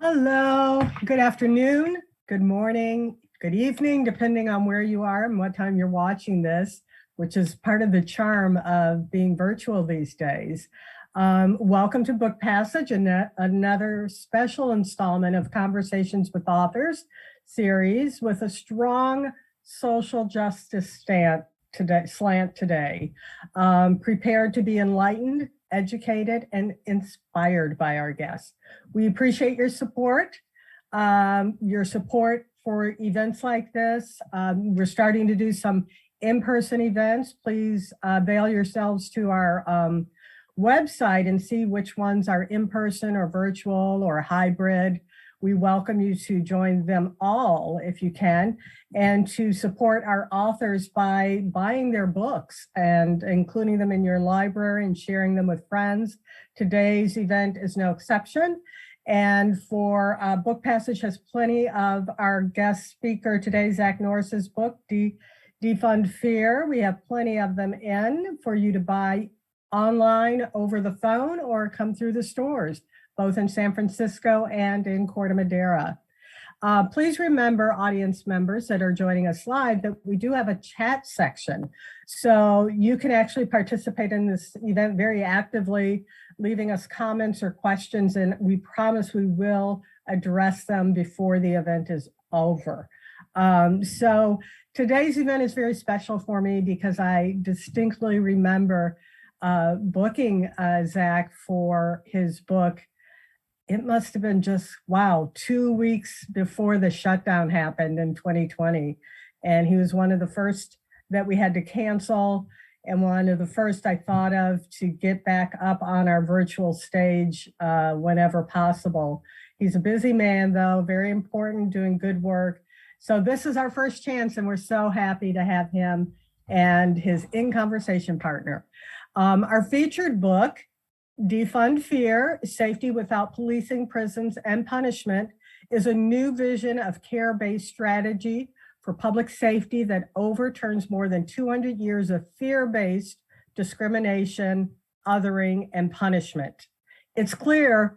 Hello, good afternoon, good morning, good evening, depending on where you are and what time you're watching this, which is part of the charm of being virtual these days. Welcome to Book Passage, another special installment of Conversations with Authors series with a strong social justice slant today. Prepared to be enlightened, educated, and inspired by our guests. We appreciate your support for events like this. We're starting to do some in-person events. Please avail yourselves to our website and see which ones are in-person or virtual or hybrid. We welcome you to join them all if you can, and to support our authors by buying their books and including them in your library and sharing them with friends. Today's event is no exception. And for Book Passage has plenty of our guest speaker today, Zach Norris's book, Defund Fear. We have plenty of them in for you to buy online, over the phone, or come through the stores, both in San Francisco and in Corte Madera. Please remember, audience members that are joining us live, that we do have a chat section. So you can actually participate in this event very actively, leaving us comments or questions, and we promise we will address them before the event is over. So today's event is very special for me because I distinctly remember booking Zach for his book. It must have been just, wow, 2 weeks before the shutdown happened in 2020. And he was one of the first that we had to cancel, and one of the first I thought of to get back up on our virtual stage whenever possible. He's a busy man, though, very important, doing good work. So this is our first chance, and we're so happy to have him and his in-conversation partner. Our featured book, Defund Fear, Safety Without Policing, Prisons, and Punishment, is a new vision of care-based strategy for public safety that overturns more than 200 years of fear-based discrimination, othering, and punishment. It's clear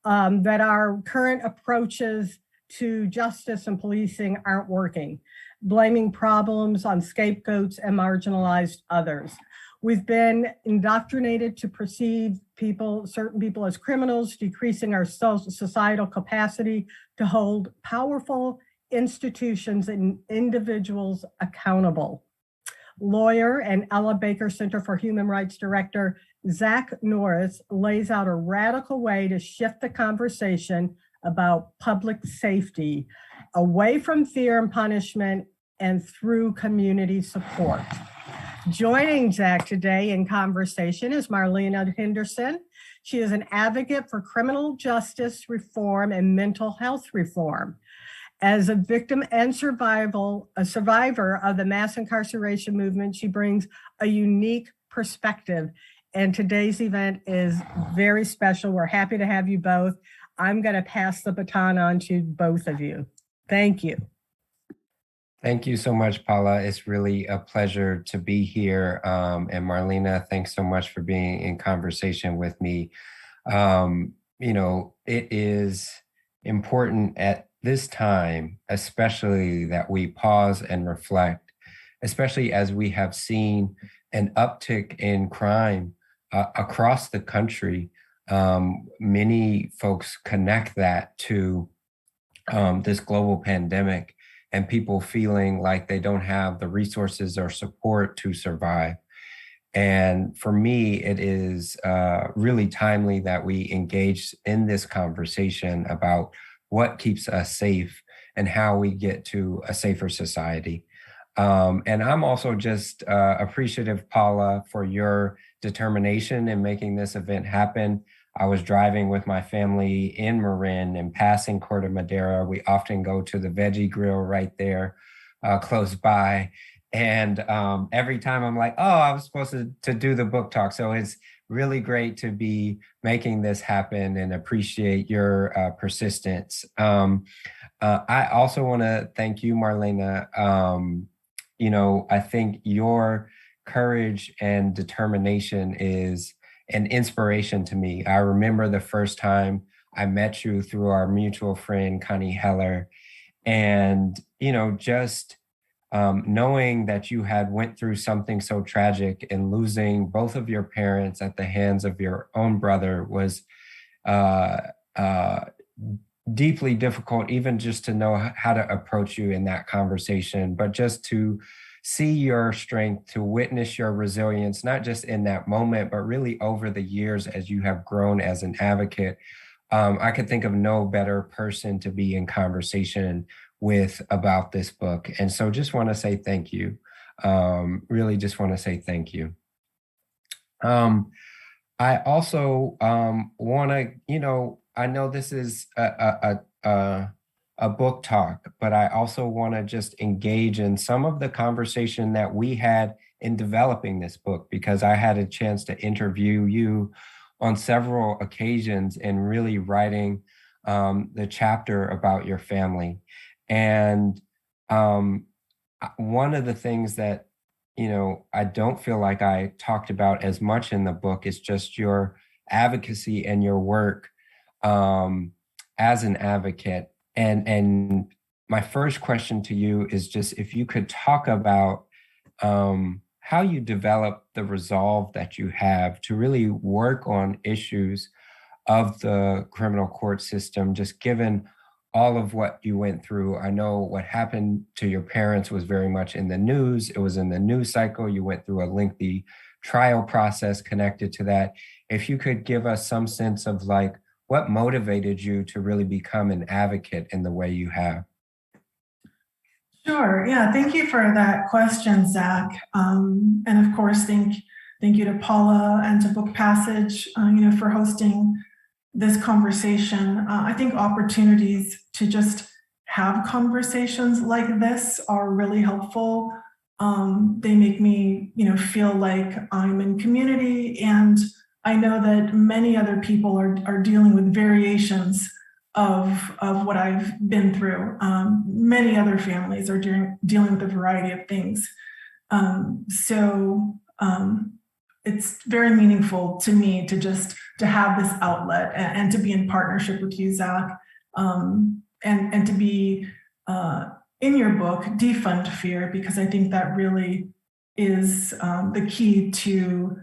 that our current approaches to justice and policing aren't working, blaming problems on scapegoats and marginalized others. We've been indoctrinated to perceive certain people as criminals, decreasing our societal capacity to hold powerful institutions and individuals accountable. Lawyer and Ella Baker Center for Human Rights Director Zach Norris lays out a radical way to shift the conversation about public safety away from fear and punishment and through community support. Joining Zach today in conversation is Marlena Henderson. She is an advocate for criminal justice reform and mental health reform. As a victim and a survivor of the mass incarceration movement, she brings a unique perspective. And today's event is very special. We're happy to have you both. I'm going to pass the baton on to both of you. Thank you. Thank you so much, Paula. It's really a pleasure to be here. And Marlena, thanks so much for being in conversation with me. It is important at this time, especially, that we pause and reflect, especially as we have seen an uptick in crime across the country. Many folks connect that to this global pandemic and people feeling like they don't have the resources or support to survive. And for me, it is really timely that we engage in this conversation about what keeps us safe and how we get to a safer society. And I'm also just appreciative, Paula, for your determination in making this event happen. I was driving with my family in Marin and passing Corte Madera. We often go to the veggie grill right there close by. And every time I'm like, oh, I was supposed to do the book talk. So it's really great to be making this happen and appreciate your persistence. I also want to thank you, Marlena. I think your courage and determination is an inspiration to me. I remember the first time I met you through our mutual friend, Connie Heller. And, just knowing that you had went through something so tragic and losing both of your parents at the hands of your own brother was uh, uh, deeply difficult, even just to know how to approach you in that conversation, but just to see your strength, to witness your resilience, not just in that moment, but really over the years as you have grown as an advocate. I could think of no better person to be in conversation with about this book. And so just want to say thank you. Really just want to say thank you. I also want to, I know this is a book talk, but I also want to just engage in some of the conversation that we had in developing this book, because I had a chance to interview you on several occasions in really writing the chapter about your family. And one of the things that I don't feel like I talked about as much in the book is just your advocacy and your work as an advocate. And my first question to you is just if you could talk about how you develop the resolve that you have to really work on issues of the criminal court system, just given all of what you went through. I know what happened to your parents was very much in the news. It was in the news cycle. You went through a lengthy trial process connected to that. If you could give us some sense of like, what motivated you to really become an advocate in the way you have? Sure. Yeah. Thank you for that question, Zach. And of course, thank you to Paula and to Book Passage, for hosting this conversation. I think opportunities to just have conversations like this are really helpful. They make me, feel like I'm in community, and I know that many other people are dealing with variations of what I've been through. Many other families are dealing with a variety of things. So it's very meaningful to me to have this outlet and to be in partnership with you, Zach, and to be in your book, Defund Fear, because I think that really is the key to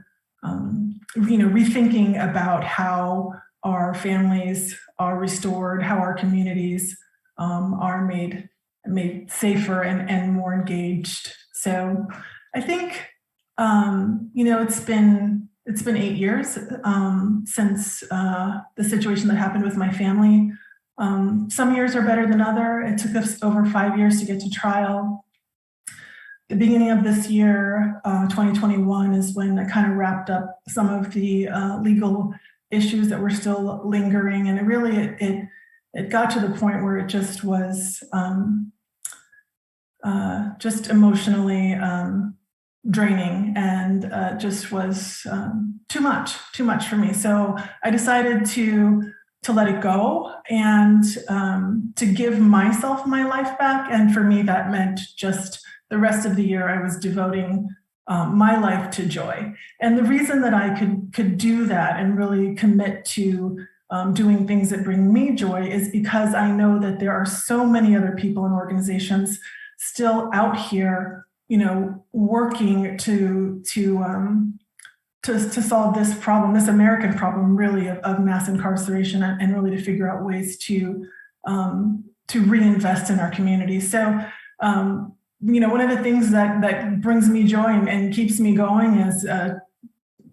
rethinking about how our families are restored, how our communities are made safer and more engaged. So I think it's been 8 years since the situation that happened with my family. Some years are better than other. It took us over 5 years to get to trial. The beginning of this year, 2021, is when I kind of wrapped up some of the legal issues that were still lingering, and it got to the point where it just was just emotionally draining, and just was too much for me. So I decided to let it go and to give myself my life back. And for me, that meant just the rest of the year I was devoting my life to joy. And the reason that I could do that and really commit to doing things that bring me joy is because I know that there are so many other people and organizations still out here, working to solve this problem, this American problem, really, of mass incarceration, and really to figure out ways to reinvest in our community. So, one of the things that brings me joy and keeps me going is,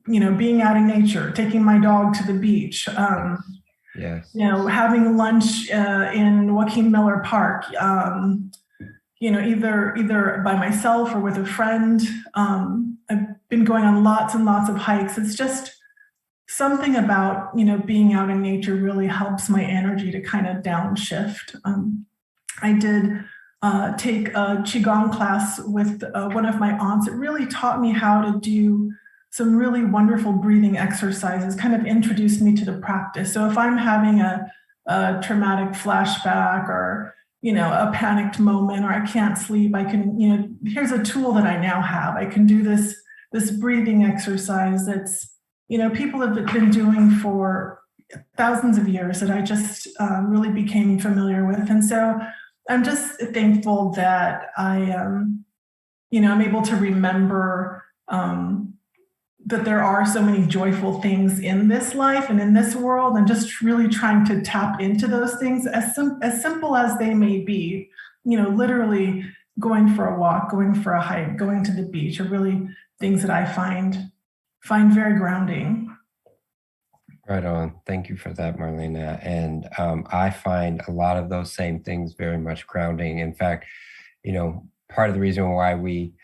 being out in nature, taking my dog to the beach, Yes. Having lunch in Joaquin Miller Park, either by myself or with a friend. I've been going on lots and lots of hikes. It's just something about, being out in nature really helps my energy to kind of downshift. I did take a Qigong class with one of my aunts. It really taught me how to do some really wonderful breathing exercises, kind of introduced me to the practice. So if I'm having a traumatic flashback or, a panicked moment, or I can't sleep, I can, here's a tool that I now have. I can do this breathing exercise that's, people have been doing for thousands of years that I just really became familiar with. And so I'm just thankful that I'm able to remember that there are so many joyful things in this life and in this world, and just really trying to tap into those things, as simple as they may be. Literally going for a walk, going for a hike, going to the beach are really things that I find very grounding. Right on. Thank you for that, Marlena. And I find a lot of those same things very much grounding. In fact, part of the reason why we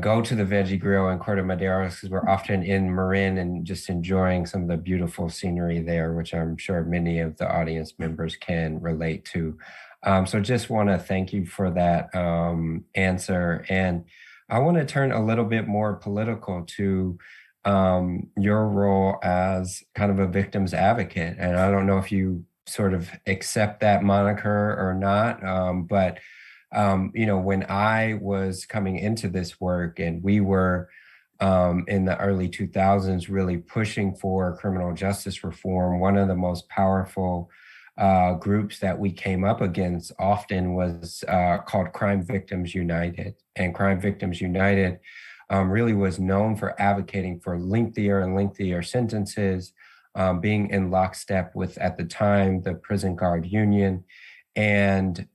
go to the Veggie Grill in Corte Madero is because we're often in Marin and just enjoying some of the beautiful scenery there, which I'm sure many of the audience members can relate to. So just want to thank you for that answer. And I want to turn a little bit more political to your role as kind of a victim's advocate. And I don't know if you sort of accept that moniker or not, but when I was coming into this work and we were in the early 2000s really pushing for criminal justice reform, one of the most powerful groups that we came up against often was called Crime Victims United. And Crime Victims United really was known for advocating for lengthier and lengthier sentences, being in lockstep with, at the time, the Prison Guard Union. And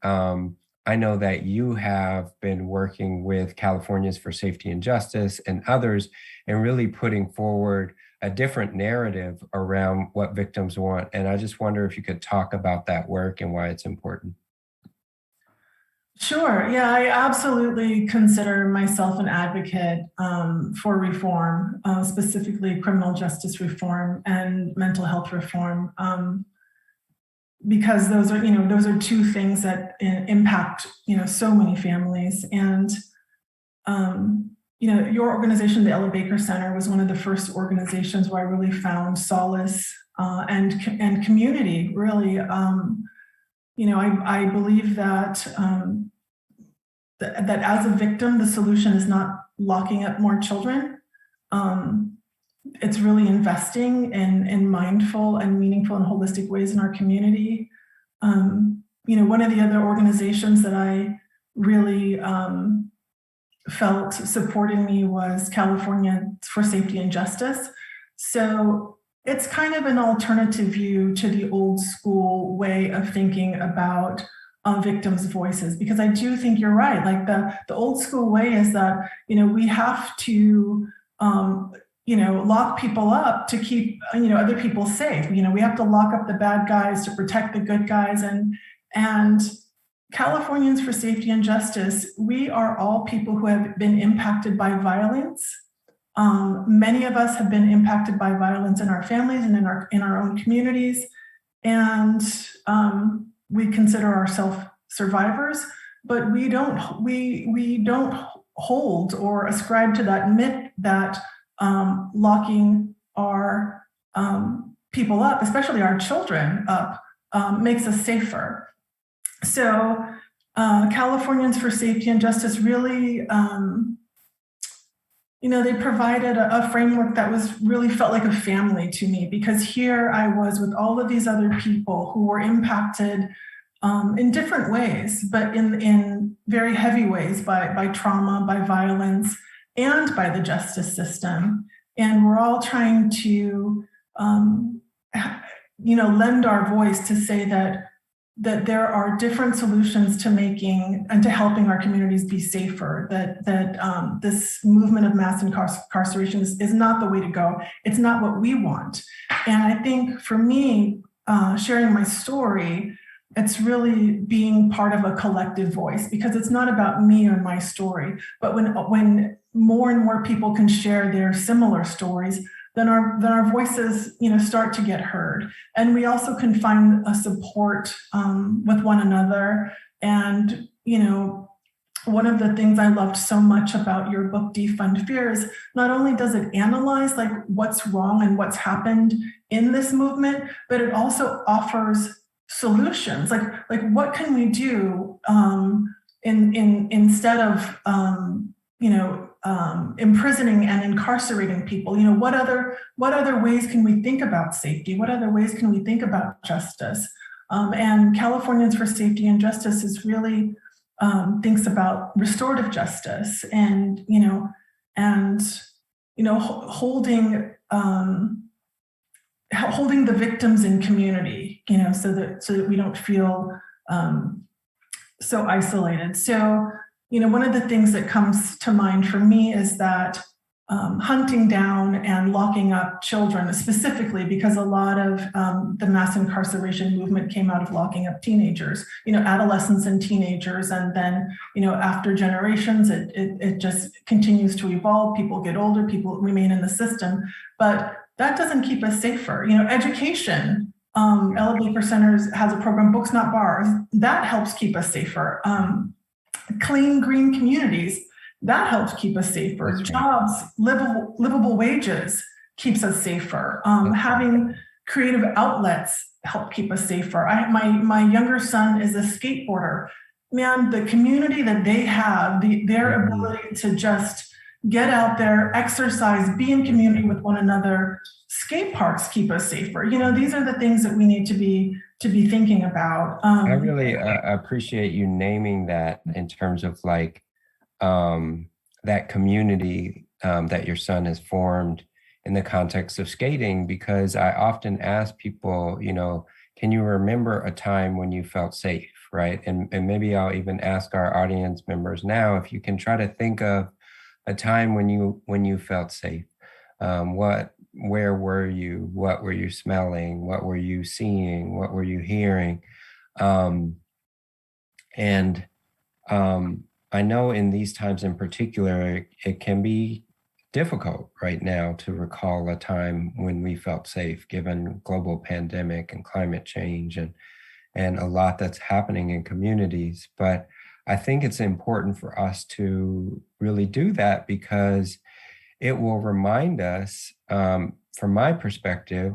I know that you have been working with Californians for Safety and Justice and others, and really putting forward a different narrative around what victims want. And I just wonder if you could talk about that work and why it's important. Sure. Yeah, I absolutely consider myself an advocate for reform, specifically criminal justice reform and mental health reform. Because those are two things that impact, so many families. And, your organization, the Ella Baker Center, was one of the first organizations where I really found solace and community, really. I believe that that as a victim, the solution is not locking up more children. It's really investing in mindful and meaningful and holistic ways in our community. One of the other organizations that I really felt supporting me was California for Safety and Justice. So it's kind of an alternative view to the old school way of thinking about victims' voices, because I do think you're right. Like the old school way is that, we have to lock people up to keep, other people safe. We have to lock up the bad guys to protect the good guys. And Californians for Safety and Justice, we are all people who have been impacted by violence. Many of us have been impacted by violence in our families and in our own communities. And we consider ourselves survivors, but we don't hold or ascribe to that myth that locking our people up, especially our children up, makes us safer. So Californians for Safety and Justice really, they provided a framework that really felt like a family to me, because here I was with all of these other people who were impacted in different ways, but in very heavy ways by trauma, by violence, and by the justice system. And we're all trying to, lend our voice to say that there are different solutions to making and to helping our communities be safer, that this movement of mass incarceration is not the way to go. It's not what we want. And I think for me, sharing my story, it's really being part of a collective voice, because it's not about me or my story, but when more and more people can share their similar stories, then our voices, start to get heard. And we also can find a support with one another. And, one of the things I loved so much about your book, Defund Fear, is not only does it analyze like what's wrong and what's happened in this movement, but it also offers solutions. Like what can we do instead of imprisoning and incarcerating people. What other ways can we think about safety? What other ways can we think about justice? And Californians for Safety and Justice is really thinks about restorative justice and holding the victims in community, so that we don't feel so isolated. So, one of the things that comes to mind for me is that hunting down and locking up children, specifically because a lot of the mass incarceration movement came out of locking up teenagers, adolescents and teenagers. And then, after generations, it just continues to evolve. People get older, people remain in the system, but that doesn't keep us safer. Education, Elevate Percenters has a program, Books Not Bars, that helps keep us safer. Clean, green communities, that helps keep us safer. Right. Jobs, livable wages keeps us safer. Having creative outlets help keep us safer. My younger son is a skateboarder. Man, the community that they have, their ability to just get out there, exercise, be in community with one another. Skate parks keep us safer. These are the things that we need to be thinking about. I really appreciate you naming that in terms of like that community that your son has formed in the context of skating, because I often ask people, can you remember a time when you felt safe, right? And maybe I'll even ask our audience members now, if you can try to think of a time when you felt safe. Where were you? What were you smelling? What were you seeing? What were you hearing? I know in these times in particular, it can be difficult right now to recall a time when we felt safe, given global pandemic and climate change and a lot that's happening in communities. But I think it's important for us to really do that, because it will remind us, from my perspective,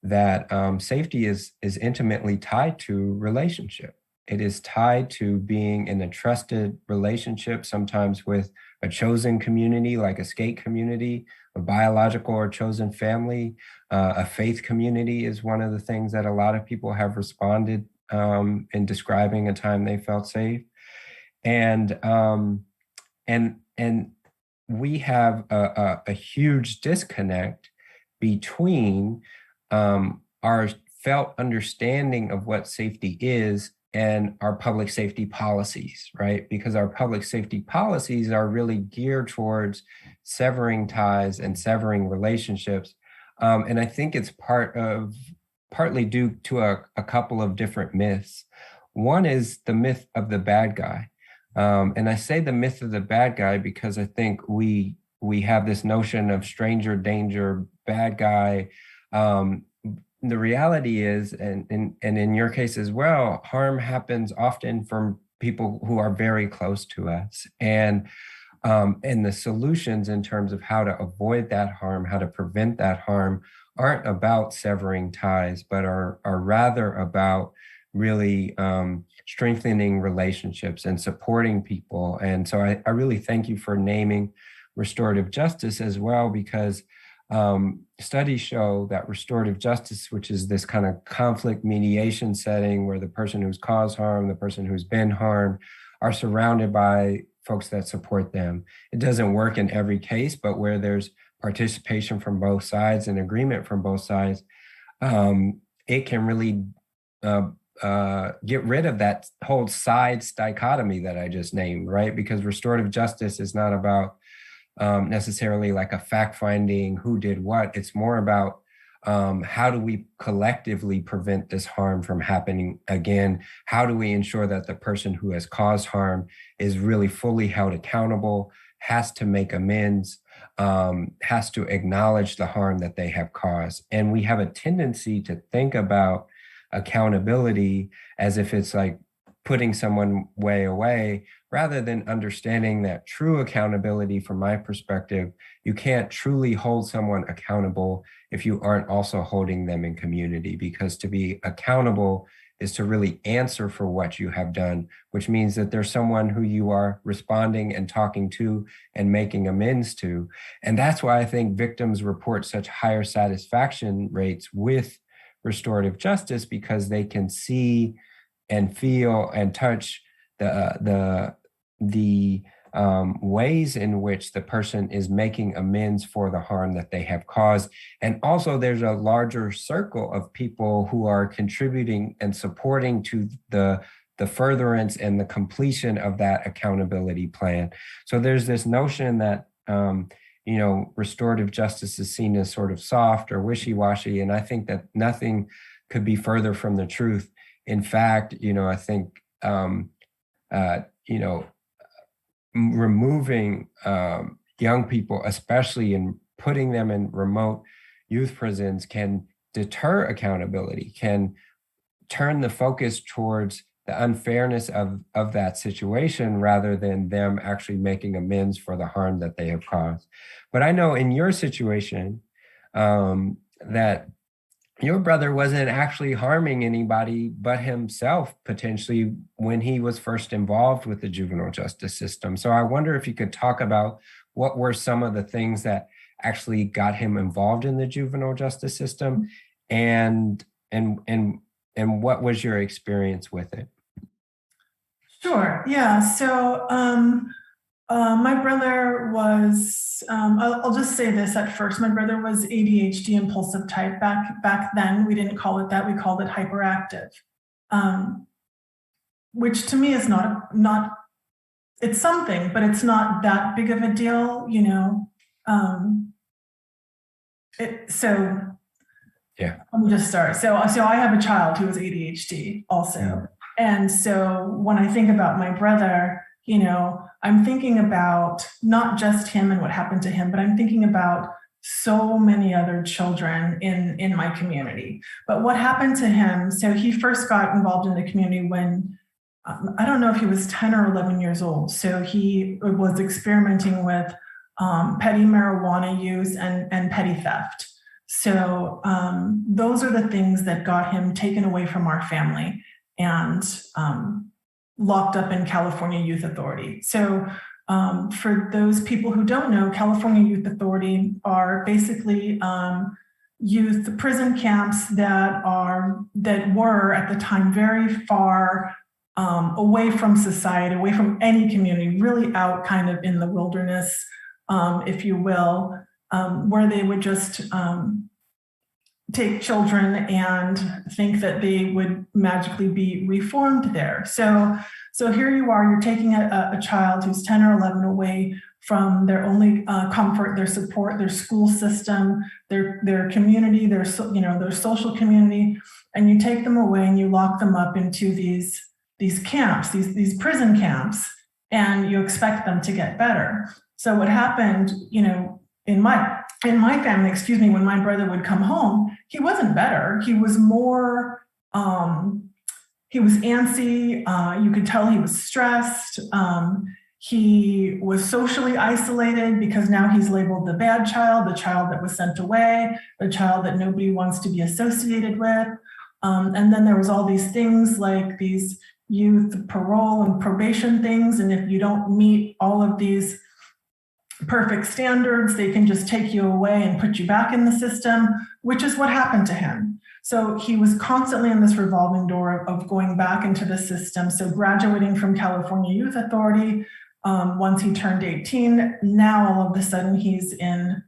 that safety is intimately tied to relationship. It is tied to being in a trusted relationship, sometimes with a chosen community, like a skate community, a biological or chosen family. A faith community is one of the things that a lot of people have responded in describing a time they felt safe. And we have a huge disconnect between our felt understanding of what safety is and our public safety policies, right? Because our public safety policies are really geared towards severing ties and severing relationships. And I think it's partly due to a couple of different myths. One is the myth of the bad guy. And I say the myth of the bad guy because I think we have this notion of stranger danger, bad guy. The reality is, and in your case as well, harm happens often from people who are very close to us. And the solutions in terms of how to avoid that harm, how to prevent that harm, aren't about severing ties, but are rather about really strengthening relationships and supporting people. And so I really thank you for naming restorative justice as well, because studies show that restorative justice, which is this kind of conflict mediation setting where the person who's caused harm, the person who's been harmed, are surrounded by folks that support them. It doesn't work in every case, but where there's participation from both sides and agreement from both sides, it can really get rid of that whole sides dichotomy that I just named, right? Because restorative justice is not about necessarily like a fact finding who did what. It's more about how do we collectively prevent this harm from happening again? How do we ensure that the person who has caused harm is really fully held accountable, has to make amends, has to acknowledge the harm that they have caused? And we have a tendency to think about accountability as if it's like putting someone way away, rather than understanding that true accountability, from my perspective, you can't truly hold someone accountable if you aren't also holding them in community, because to be accountable is to really answer for what you have done, which means that there's someone who you are responding and talking to and making amends to. And that's why I think victims report such higher satisfaction rates with restorative justice, because they can see and feel and touch the ways in which the person is making amends for the harm that they have caused. And also there's a larger circle of people who are contributing and supporting to the furtherance and the completion of that accountability plan. So there's this notion that, restorative justice is seen as sort of soft or wishy-washy. And I think that nothing could be further from the truth. In fact, I think, removing young people, especially in putting them in remote youth prisons, can deter accountability, can turn the focus towards the unfairness of that situation rather than them actually making amends for the harm that they have caused. But I know in your situation that your brother wasn't actually harming anybody but himself, potentially, when he was first involved with the juvenile justice system. So I wonder if you could talk about what were some of the things that actually got him involved in the juvenile justice system, and what was your experience with it? Sure. Yeah. So my brother was, I'll just say this at first. My brother was ADHD impulsive type. Back then, we didn't call it that. We called it hyperactive, which to me is not, it's something, but it's not that big of a deal, Yeah. Let me just start. So I have a child who has ADHD also. Yeah. And so when I think about my brother, I'm thinking about not just him and what happened to him, but I'm thinking about so many other children in my community. But what happened to him, so he first got involved in the community when, I don't know if he was 10 or 11 years old. So he was experimenting with petty marijuana use and petty theft. So those are the things that got him taken away from our family and locked up in California Youth Authority. So for those people who don't know, California Youth Authority are basically youth prison camps that were at the time very far away from society, away from any community, really out kind of in the wilderness, if you will, where they would just take children and think that they would magically be reformed there. So here you are, you're taking a child who's 10 or 11 away from their only comfort, their support, their school system, their community, their social community, and you take them away and you lock them up into these camps, these prison camps, and you expect them to get better. So what happened, in my family, when my brother would come home, he wasn't better. He was more, he was antsy. You could tell he was stressed. He was socially isolated because now he's labeled the bad child, the child that was sent away, the child that nobody wants to be associated with. And then there was all these things like these youth parole and probation things. And if you don't meet all of these perfect standards, they can just take you away and put you back in the system, which is what happened to him. So he was constantly in this revolving door of going back into the system. So graduating from California Youth Authority, once he turned 18, now all of a sudden he's in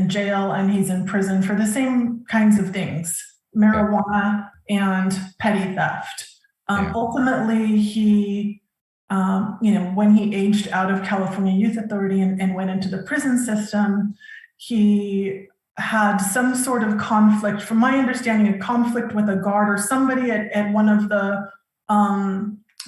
jail and he's in prison for the same kinds of things, marijuana and petty theft. Ultimately, he when he aged out of California Youth Authority and went into the prison system, he had some sort of conflict, from my understanding, a conflict with a guard or somebody at one of the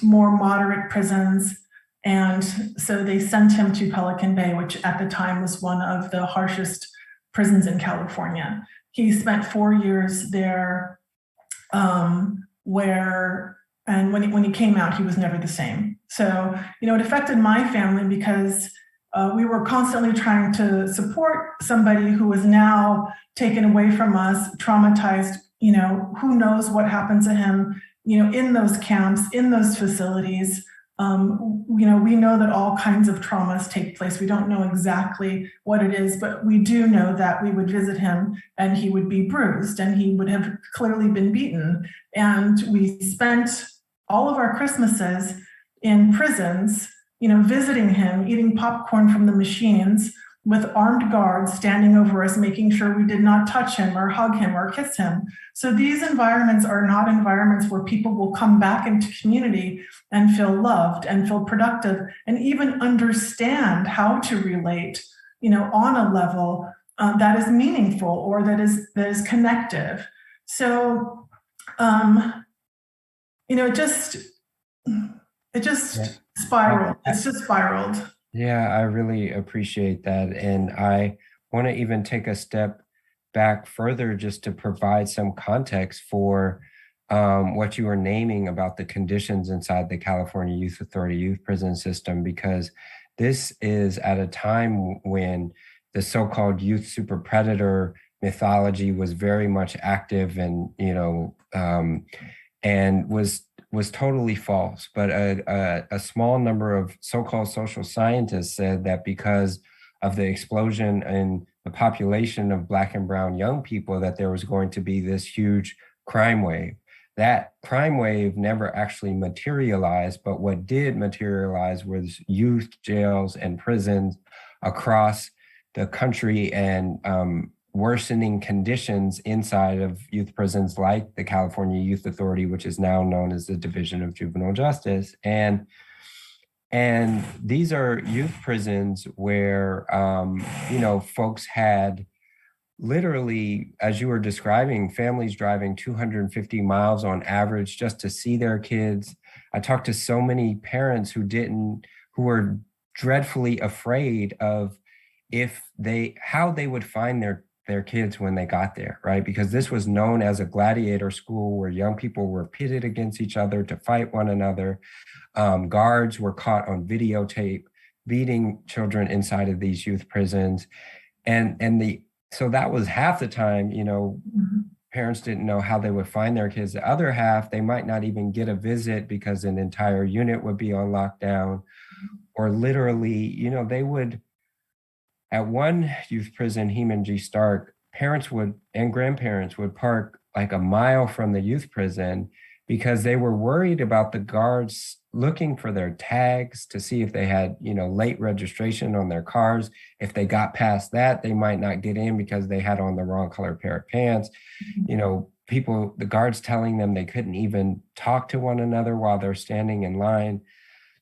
more moderate prisons. And so they sent him to Pelican Bay, which at the time was one of the harshest prisons in California. He spent 4 years there, and when he came out, he was never the same. So, it affected my family because we were constantly trying to support somebody who was now taken away from us, traumatized. Who knows what happened to him in those camps, in those facilities. We know that all kinds of traumas take place. We don't know exactly what it is, but we do know that we would visit him and he would be bruised and he would have clearly been beaten. And we spent all of our Christmases in prisons, visiting him, eating popcorn from the machines with armed guards standing over us, making sure we did not touch him or hug him or kiss him. So these environments are not environments where people will come back into community and feel loved and feel productive and even understand how to relate, on a level that is meaningful or that is connective. So, it just spiraled. It's just spiraled. Yeah, I really appreciate that. And I want to even take a step back further just to provide some context for what you were naming about the conditions inside the California Youth Authority youth prison system, because this is at a time when the so-called youth super predator mythology was very much active and, and was totally false. But a small number of so-called social scientists said that because of the explosion in the population of Black and brown young people, that there was going to be this huge crime wave. That crime wave never actually materialized, but what did materialize was youth jails and prisons across the country and worsening conditions inside of youth prisons like the California Youth Authority, which is now known as the Division of Juvenile Justice. And these are youth prisons where, folks had literally, as you were describing, families driving 250 miles on average just to see their kids. I talked to so many parents who were dreadfully afraid of how they would find their kids when they got there, right? Because this was known as a gladiator school where young people were pitted against each other to fight one another. Guards were caught on videotape beating children inside of these youth prisons. So that was half the time, parents didn't know how they would find their kids. The other half, they might not even get a visit because an entire unit would be on lockdown, or literally, they would, at one youth prison, Heman G. Stark, parents and grandparents would park like a mile from the youth prison because they were worried about the guards looking for their tags to see if they had, late registration on their cars. If they got past that, they might not get in because they had on the wrong color pair of pants. The guards telling them they couldn't even talk to one another while they're standing in line.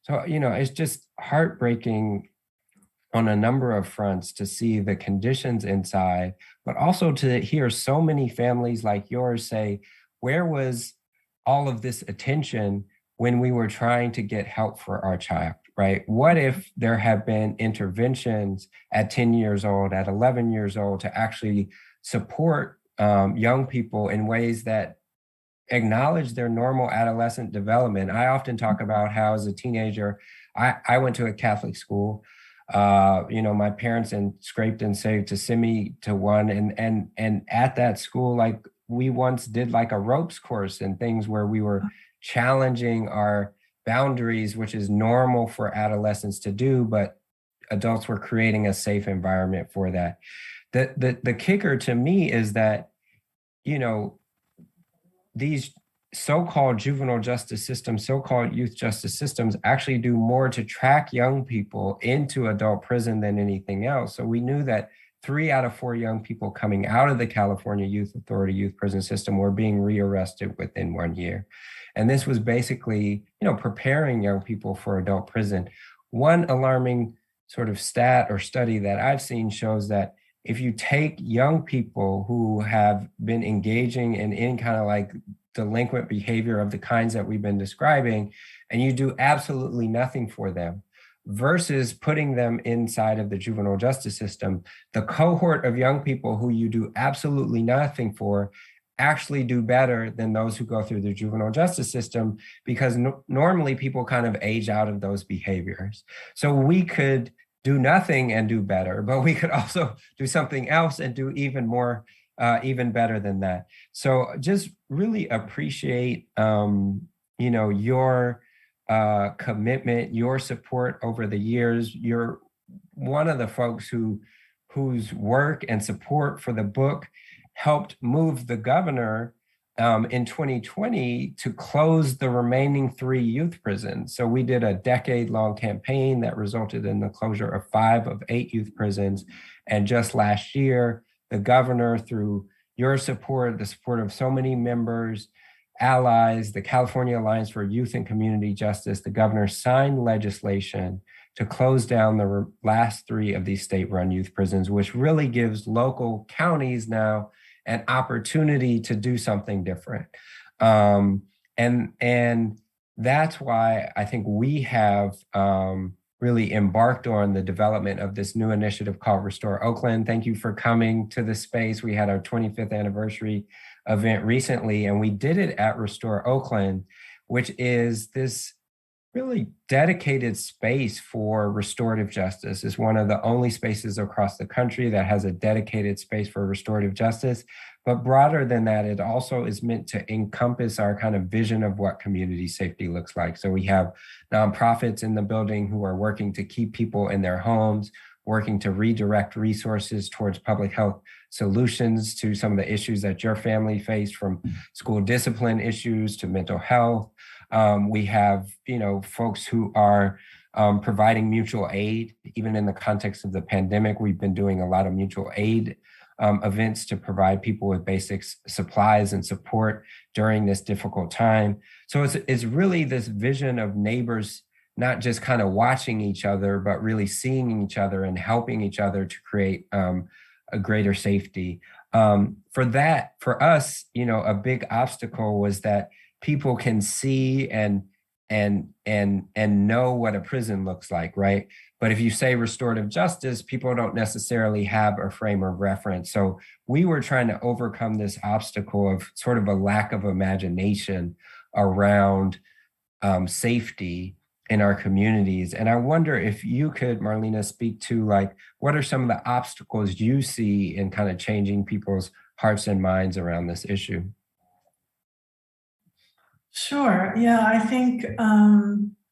So, it's just heartbreaking on a number of fronts to see the conditions inside, but also to hear so many families like yours say, where was all of this attention when we were trying to get help for our child, right? What if there have been interventions at 10 years old, at 11 years old, to actually support young people in ways that acknowledge their normal adolescent development? I often talk about how as a teenager, I went to a Catholic school. My parents scraped and saved to send me to one. And at that school, like we once did like a ropes course and things where we were challenging our boundaries, which is normal for adolescents to do, but adults were creating a safe environment for that. The kicker to me is that, these so-called juvenile justice systems, so-called youth justice systems actually do more to track young people into adult prison than anything else. So we knew that 3 out of 4 young people coming out of the California Youth Authority youth prison system were being rearrested within 1 year. And this was basically, preparing young people for adult prison. One alarming sort of stat or study that I've seen shows that if you take young people who have been engaging in any kind of like delinquent behavior of the kinds that we've been describing, and you do absolutely nothing for them, versus putting them inside of the juvenile justice system, the cohort of young people who you do absolutely nothing for actually do better than those who go through the juvenile justice system, because normally people kind of age out of those behaviors. So we could do nothing and do better, but we could also do something else and do even more even better than that. So just really appreciate, your commitment, your support over the years. You're one of the folks whose work and support for the book helped move the governor in 2020 to close the remaining 3 youth prisons. So we did a decade-long campaign that resulted in the closure of 5 of 8 youth prisons. And just last year, the governor, through your support, the support of so many members, allies, the California Alliance for Youth and Community Justice, the governor signed legislation to close down the last 3 of these state-run youth prisons, which really gives local counties now an opportunity to do something different. And that's why I think we have really embarked on the development of this new initiative called Restore Oakland. Thank you for coming to this space. We had our 25th anniversary event recently, and we did it at Restore Oakland, which is this really dedicated space for restorative justice. It's one of the only spaces across the country that has a dedicated space for restorative justice. But broader than that, it also is meant to encompass our kind of vision of what community safety looks like. So we have nonprofits in the building who are working to keep people in their homes, working to redirect resources towards public health solutions to some of the issues that your family faced, from school discipline issues to mental health. We have, folks who are providing mutual aid. Even in the context of the pandemic, we've been doing a lot of mutual aid events to provide people with basic supplies and support during this difficult time. So it's really this vision of neighbors not just kind of watching each other, but really seeing each other and helping each other to create a greater safety. For us, a big obstacle was that people can see and know what a prison looks like, right? But if you say restorative justice, people don't necessarily have a frame of reference. So we were trying to overcome this obstacle of sort of a lack of imagination around safety in our communities. And I wonder if you could, Marlena, speak to what are some of the obstacles you see in kind of changing people's hearts and minds around this issue? Sure. Yeah, I think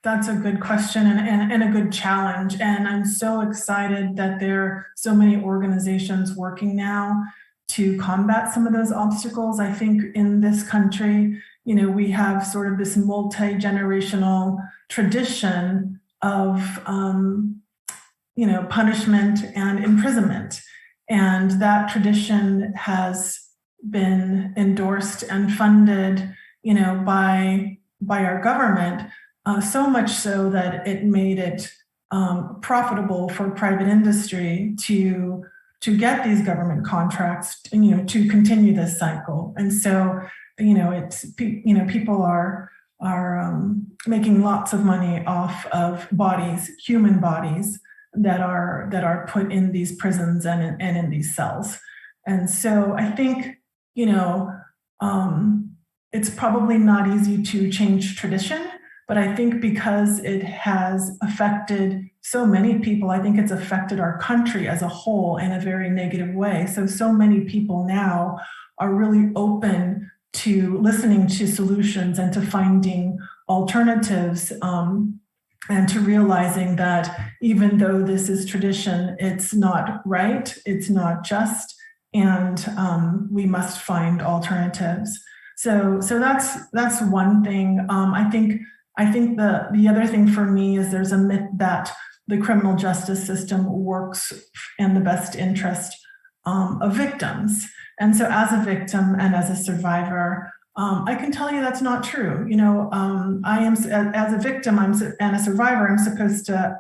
that's a good question and a good challenge. And I'm so excited that there are so many organizations working now to combat some of those obstacles. I think in this country, we have sort of this multi-generational tradition of, punishment and imprisonment. And that tradition has been endorsed and funded by our government, so much so that it made it profitable for private industry to get these government contracts, to continue this cycle. And so, people are making lots of money off of human bodies that are put in these prisons and in these cells. And so I think, it's probably not easy to change tradition, but I think because it has affected so many people, I think it's affected our country as a whole in a very negative way. So many people now are really open to listening to solutions and to finding alternatives, and to realizing that even though this is tradition, it's not right, it's not just, and we must find alternatives. So that's one thing. I think the other thing for me is there's a myth that the criminal justice system works in the best interest of victims. And so as a victim and as a survivor, I can tell you that's not true. I am, as a victim and a survivor, I'm supposed to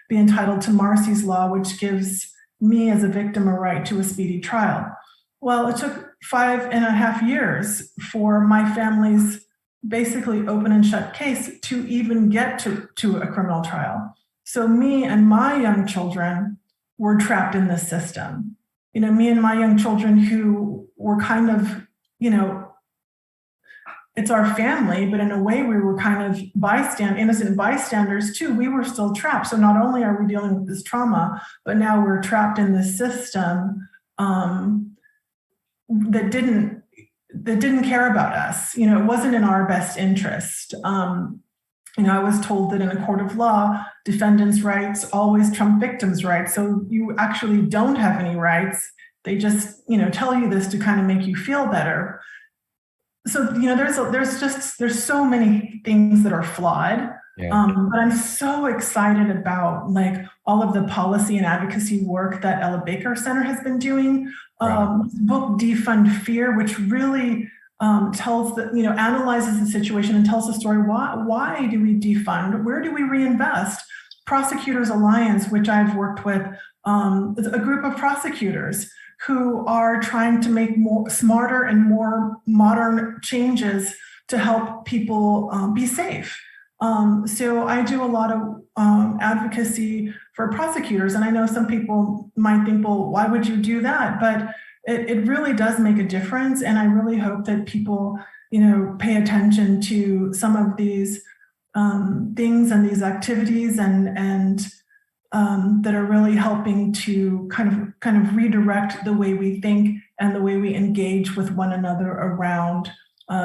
be entitled to Marcy's Law, which gives me as a victim a right to a speedy trial. Well, it took 5.5 years for my family's basically open and shut case to even get to a criminal trial. So me and my young children were trapped in this system. Me and my young children who were kind of, it's our family, but in a way we were kind of innocent bystanders too. We were still trapped. So not only are we dealing with this trauma, but now we're trapped in this system. that didn't care about us. You know, it wasn't in our best interest. You know, I was told that in a court of law, defendants' rights always trump victims' rights. So you actually don't have any rights. They just, you know, tell you this to kind of make you feel better. So, you know, there's so many things that are flawed. Yeah. But I'm so excited about like all of the policy and advocacy work that Ella Baker Center has been doing. This book Defund Fear, which really analyzes the situation and tells the story. Why do we defund? Where do we reinvest? Prosecutors Alliance, which I've worked with, is a group of prosecutors who are trying to make smarter and more modern changes to help people be safe. So I do a lot of advocacy for prosecutors, and I know some people might think, well, why would you do that? But it really does make a difference, and I really hope that people, you know, pay attention to some of these things and these activities, and that are really helping to kind of redirect the way we think and the way we engage with one another around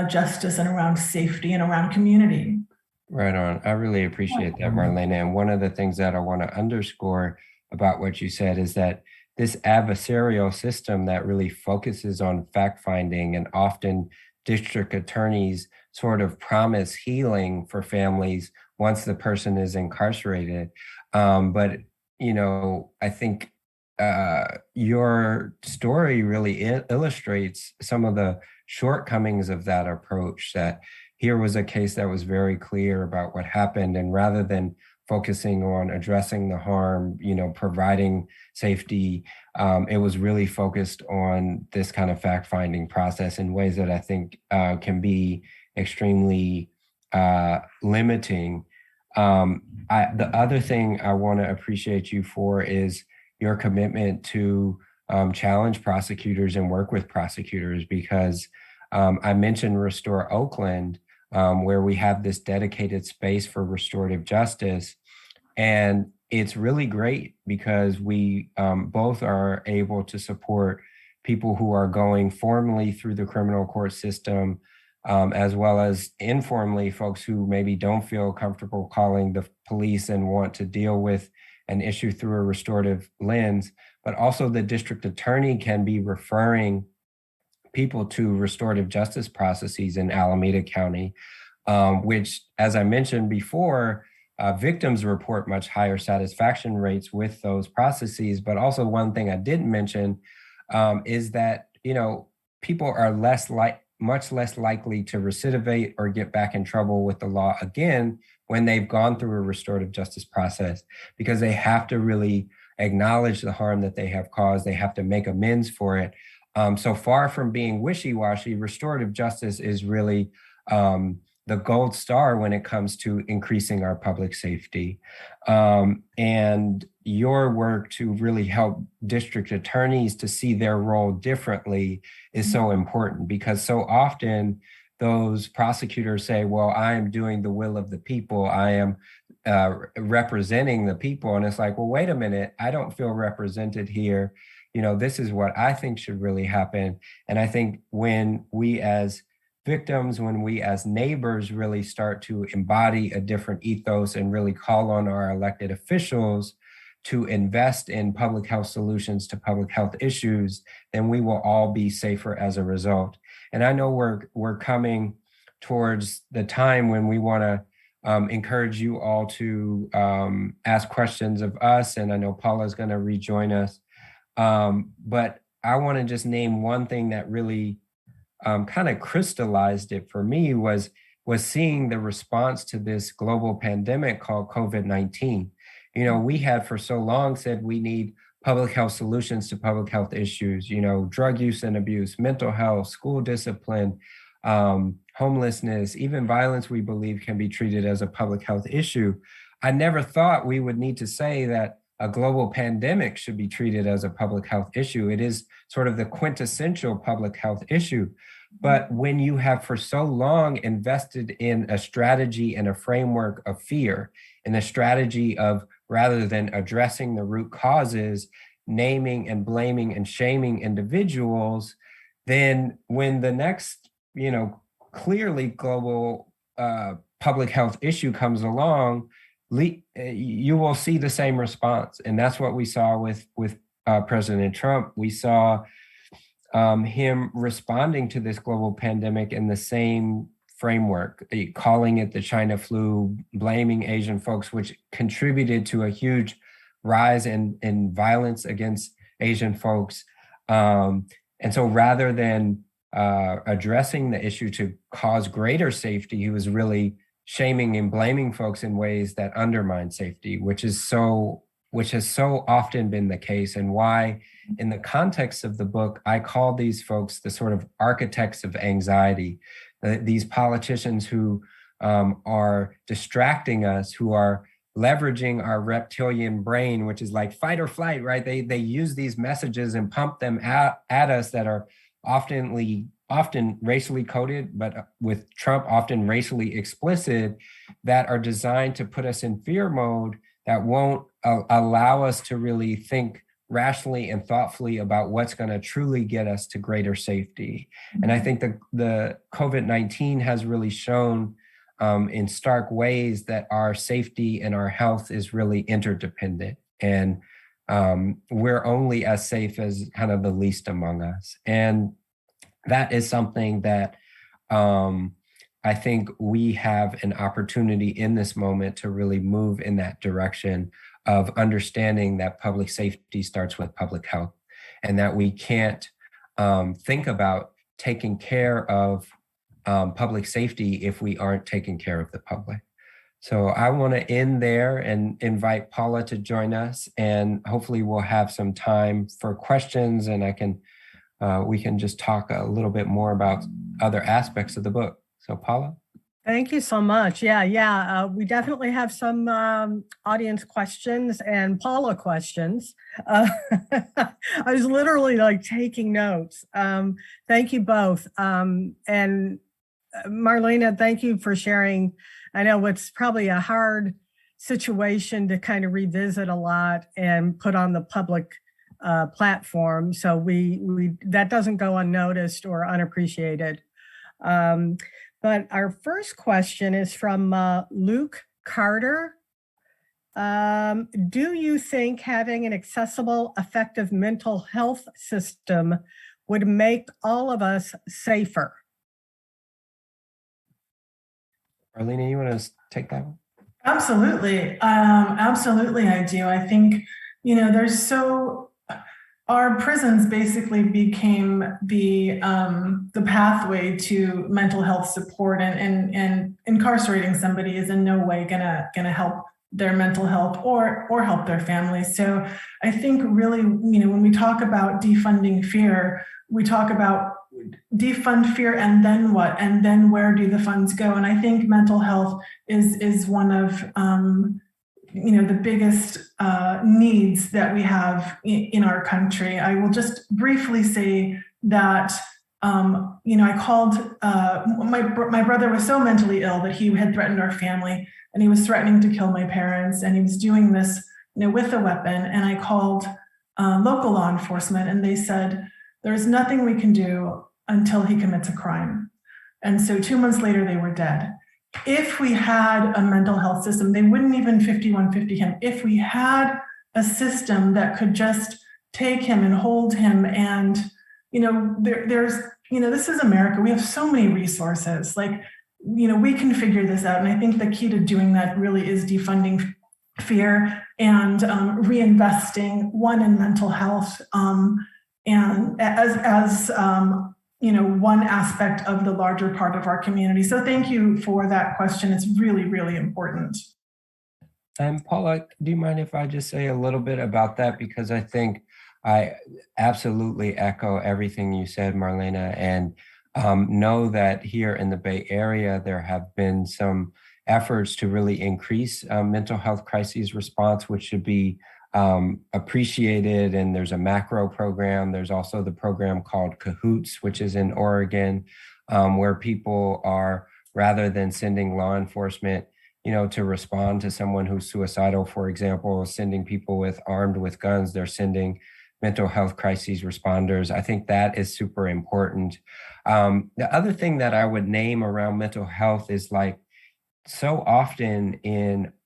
justice and around safety and around community. Right on. I really appreciate that, Marlena. And one of the things that I want to underscore about what you said is that this adversarial system that really focuses on fact finding, and often district attorneys sort of promise healing for families once the person is incarcerated. But, you know, I think your story really illustrates some of the shortcomings of that approach. That here was a case that was very clear about what happened, and rather than focusing on addressing the harm, you know, providing safety, it was really focused on this kind of fact-finding process in ways that I think can be extremely limiting. The other thing I want to appreciate you for is your commitment to challenge prosecutors and work with prosecutors, because I mentioned Restore Oakland, where we have this dedicated space for restorative justice. And it's really great because we both are able to support people who are going formally through the criminal court system, as well as informally folks who maybe don't feel comfortable calling the police and want to deal with an issue through a restorative lens. But also the district attorney can be referring people to restorative justice processes in Alameda County, which, as I mentioned before, victims report much higher satisfaction rates with those processes. But also one thing I didn't mention is that, you know, people are much less likely to recidivate or get back in trouble with the law again when they've gone through a restorative justice process, because they have to really acknowledge the harm that they have caused. They have to make amends for it. So far from being wishy-washy, restorative justice is really the gold star when it comes to increasing our public safety. And your work to really help district attorneys to see their role differently is so important, because so often those prosecutors say, well, I am doing the will of the people. I am representing the people. And it's like, well, wait a minute, I don't feel represented here. You know, this is what I think should really happen. And I think when we as victims, when we as neighbors really start to embody a different ethos and really call on our elected officials to invest in public health solutions to public health issues, then we will all be safer as a result. And I know we're coming towards the time when we want to encourage you all to ask questions of us. And I know Paula's going to rejoin us. But I want to just name one thing that really kind of crystallized it for me was seeing the response to this global pandemic called COVID-19. You know, we had for so long said we need public health solutions to public health issues, you know, drug use and abuse, mental health, school discipline, homelessness, even violence, we believe can be treated as a public health issue. I never thought we would need to say that a global pandemic should be treated as a public health issue. It is sort of the quintessential public health issue. But when you have for so long invested in a strategy and a framework of fear, and a strategy of, rather than addressing the root causes, naming and blaming and shaming individuals, then when the next, clearly global public health issue comes along, you will see the same response. And that's what we saw with President Trump. We saw him responding to this global pandemic in the same framework, calling it the China flu, blaming Asian folks, which contributed to a huge rise in violence against Asian folks. And so rather than addressing the issue to cause greater safety, he was really shaming and blaming folks in ways that undermine safety, which has so often been the case, and why in the context of the book, I call these folks the sort of architects of anxiety, these politicians who are distracting us, who are leveraging our reptilian brain, which is like fight or flight, right? They use these messages and pump them at us that are often racially coded, but with Trump, often racially explicit, that are designed to put us in fear mode, that won't allow us to really think rationally and thoughtfully about what's going to truly get us to greater safety. And I think the COVID-19 has really shown in stark ways that our safety and our health is really interdependent. And we're only as safe as kind of the least among us. And that is something that I think we have an opportunity in this moment to really move in that direction of understanding that public safety starts with public health, and that we can't think about taking care of public safety if we aren't taking care of the public. So I want to end there and invite Paula to join us, and hopefully we'll have some time for questions, and we can just talk a little bit more about other aspects of the book. So Paula? Thank you so much. Yeah. We definitely have some audience questions and Paula questions. I was literally like taking notes. Thank you both. And Marlena, thank you for sharing. I know it's probably a hard situation to kind of revisit a lot and put on the public platform. So that doesn't go unnoticed or unappreciated. But our first question is from Luke Carter. Do you think having an accessible, effective mental health system would make all of us safer? Arlena, you want to take that one? Absolutely. Absolutely, I do. I think, our prisons basically became the pathway to mental health support, and incarcerating somebody is in no way gonna help their mental health or help their family. So I think really, when we talk about defunding fear, we talk about defund fear and then what, and then where do the funds go? And I think mental health is one of the biggest needs that we have in our country. I will just briefly say that, I called, my brother was so mentally ill that he had threatened our family, and he was threatening to kill my parents, and he was doing this, with a weapon. And I called local law enforcement, and they said, there's nothing we can do until he commits a crime. And so 2 months later, they were dead. If we had a mental health system, they wouldn't even 5150 him. If we had a system that could just take him and hold him, and this is America. We have so many resources. We can figure this out. And I think the key to doing that really is defunding fear and reinvesting in mental health, and as one aspect of the larger part of our community. So thank you for that question. It's really, really important. And Paula, do you mind if I just say a little bit about that? Because I think I absolutely echo everything you said, Marlena, and know that here in the Bay Area, there have been some efforts to really increase mental health crises response, which should be appreciated. And there's a macro program. There's also the program called Cahoots, which is in Oregon, where people are, rather than sending law enforcement, to respond to someone who's suicidal, for example, sending people armed with guns, they're sending mental health crises responders. I think that is super important. The other thing that I would name around mental health is like so often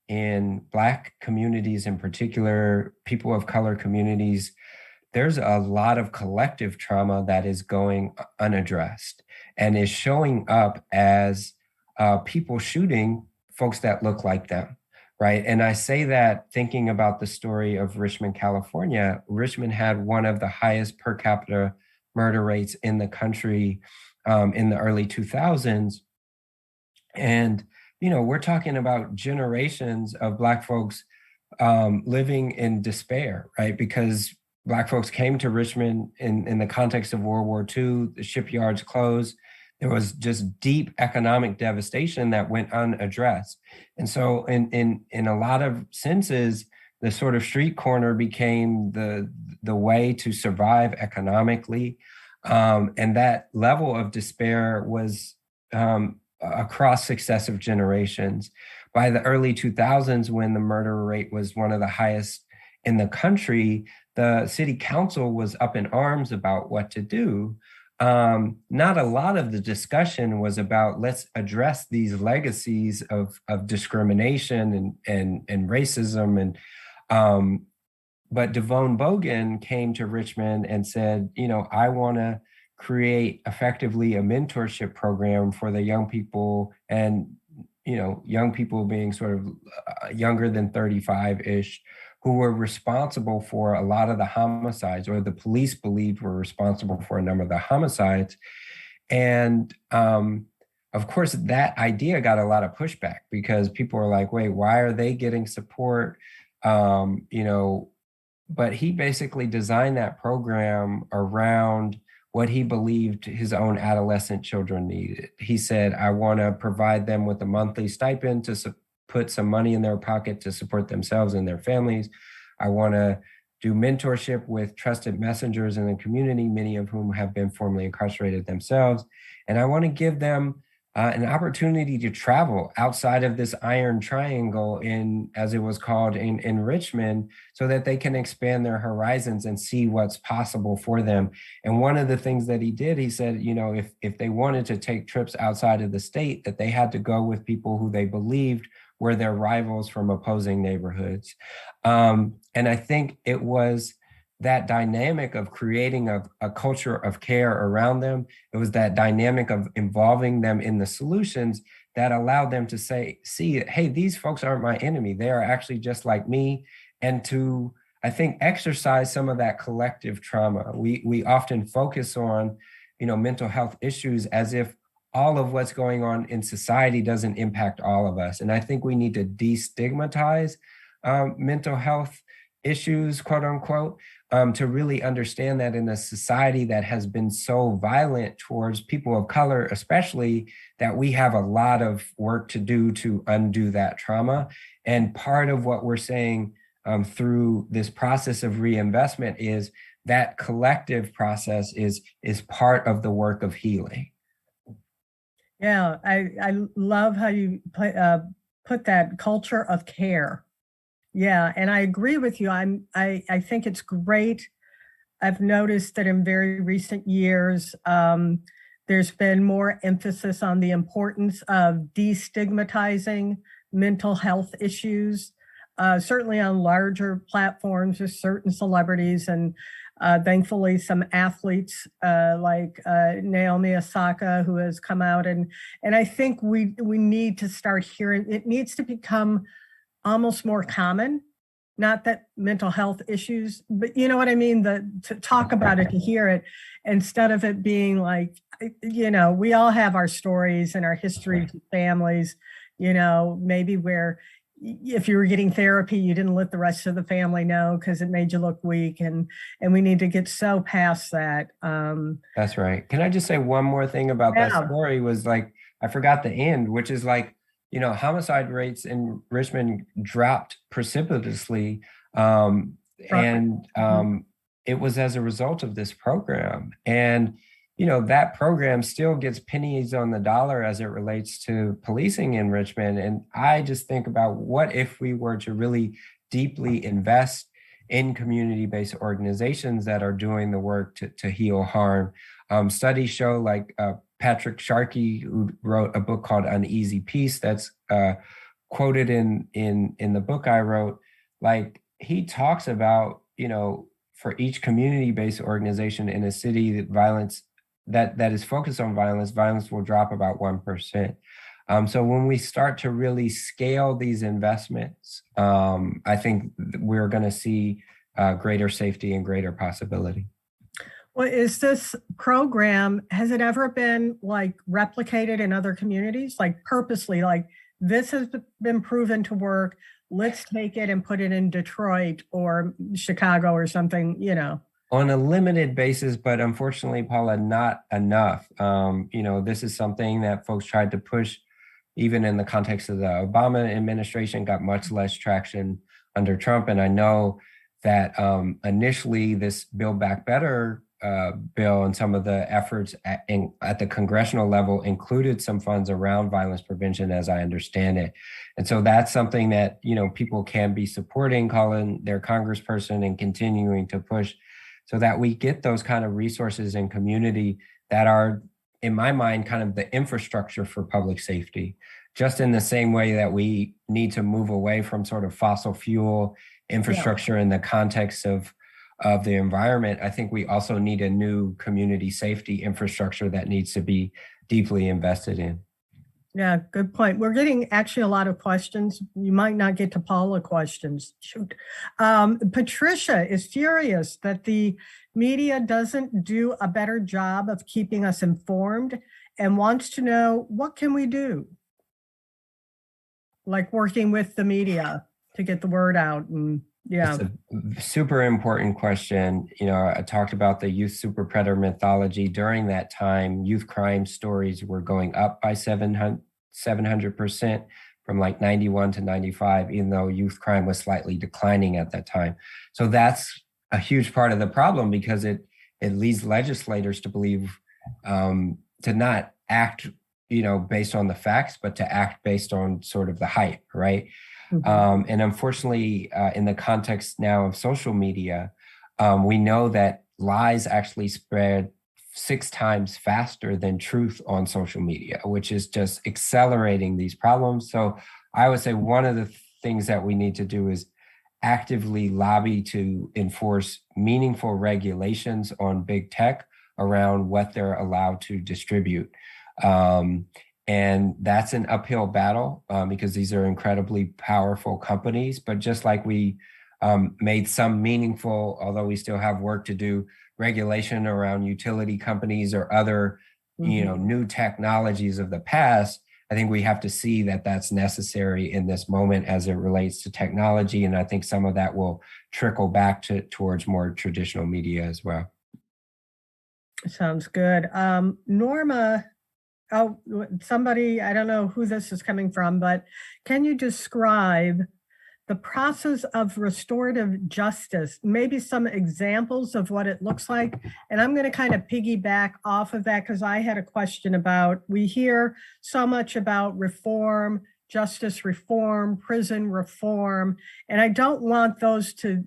in Black communities in particular, people of color communities, there's a lot of collective trauma that is going unaddressed and is showing up as people shooting folks that look like them, right? And I say that thinking about the story of Richmond, California. Richmond had one of the highest per capita murder rates in the country in the early 2000s. And, you know, we're talking about generations of Black folks living in despair, right? Because Black folks came to Richmond in the context of World War II, the shipyards closed. There was just deep economic devastation that went unaddressed. And so in a lot of senses, the sort of street corner became the way to survive economically. And that level of despair was across successive generations. By the early 2000s, when the murder rate was one of the highest in the country, the city council was up in arms about what to do. Not a lot of the discussion was about let's address these legacies of discrimination and racism. And but Devon Bogan came to Richmond and said, you know, I want to create effectively a mentorship program for the young people, and you know, young people being sort of younger than 35-ish, who were responsible for a lot of the homicides, or the police believed were responsible for a number of the homicides. And of course, that idea got a lot of pushback because people were like, wait, why are they getting support? You know, but he basically designed that program around what he believed his own adolescent children needed. He said, I want to provide them with a monthly stipend to put some money in their pocket to support themselves and their families. I want to do mentorship with trusted messengers in the community, many of whom have been formerly incarcerated themselves. And I want to give them an opportunity to travel outside of this iron triangle in, as it was called, in Richmond, so that they can expand their horizons and see what's possible for them. And one of the things that he did, he said, you know, if they wanted to take trips outside of the state, that they had to go with people who they believed were their rivals from opposing neighborhoods. And I think it was that dynamic of creating a culture of care around them. It was that dynamic of involving them in the solutions that allowed them to see, hey, these folks aren't my enemy. They are actually just like me. And to, I think, exercise some of that collective trauma. We often focus on, you know, mental health issues as if all of what's going on in society doesn't impact all of us. And I think we need to destigmatize mental health issues, quote unquote, to really understand that in a society that has been so violent towards people of color, especially, that we have a lot of work to do to undo that trauma. And part of what we're saying through this process of reinvestment is that collective process is part of the work of healing. Yeah, I love how you put that culture of care. Yeah, and I agree with you. I think it's great. I've noticed that in very recent years, there's been more emphasis on the importance of destigmatizing mental health issues, certainly on larger platforms with certain celebrities and thankfully some athletes like Naomi Osaka, who has come out, and I think we need to start hearing. It needs to become almost more common. Not that mental health issues, but you know what I mean, to talk about it, to hear it, instead of it being like, you know, we all have our stories and our histories of families, you know, maybe where if you were getting therapy, you didn't let the rest of the family know because it made you look weak. And we need to get so past that. That's right. Can I just say one more thing about that story? Was like, I forgot the end, which is like, you know, homicide rates in Richmond dropped precipitously. It was as a result of this program. And, you know, that program still gets pennies on the dollar as it relates to policing in Richmond. And I just think about what if we were to really deeply invest in community-based organizations that are doing the work to heal harm. Studies show, like Patrick Sharkey, who wrote a book called Uneasy Peace, that's quoted in the book I wrote, like he talks about, for each community-based organization in a city, that violence that is focused on violence will drop about 1%. So when we start to really scale these investments, I think we're going to see greater safety and greater possibility. Well, is this program, has it ever been like replicated in other communities, like purposely, like this has been proven to work, let's take it and put it in Detroit or Chicago or something, On a limited basis, but unfortunately, Paula, not enough. This is something that folks tried to push even in the context of the Obama administration, got much less traction under Trump. And I know that initially this Build Back Better bill and some of the efforts at the congressional level included some funds around violence prevention, as I understand it. And so that's something that, people can be supporting, calling their congressperson and continuing to push so that we get those kind of resources in community that are, in my mind, kind of the infrastructure for public safety. Just in the same way that we need to move away from sort of fossil fuel infrastructure in the context of the environment, I think we also need a new community safety infrastructure that needs to be deeply invested in. Yeah, good point. We're getting actually a lot of questions. You might not get to Paula questions. Shoot. Patricia is furious that the media doesn't do a better job of keeping us informed and wants to know, what can we do? Like working with the media to get the word out. And yeah. It's a super important question. I talked about the youth super predator mythology. During that time, youth crime stories were going up by 700% from like 91 to 95, even though youth crime was slightly declining at that time. So that's a huge part of the problem, because it leads legislators to believe, to not act, based on the facts, but to act based on sort of the hype, right? Mm-hmm. And unfortunately, in the context now of social media, we know that lies actually spread 6 times faster than truth on social media, which is just accelerating these problems. So I would say one of the things that we need to do is actively lobby to enforce meaningful regulations on big tech around what they're allowed to distribute. And that's an uphill battle because these are incredibly powerful companies. But just like we made some meaningful, although we still have work to do, regulation around utility companies or other, new technologies of the past, I think we have to see that that's necessary in this moment as it relates to technology. And I think some of that will trickle back towards more traditional media as well. Sounds good. Norma, somebody, I don't know who this is coming from, but can you describe the process of restorative justice, maybe some examples of what it looks like? And I'm going to kind of piggyback off of that because I had a question about, we hear so much about reform, justice reform, prison reform, and I don't want those to,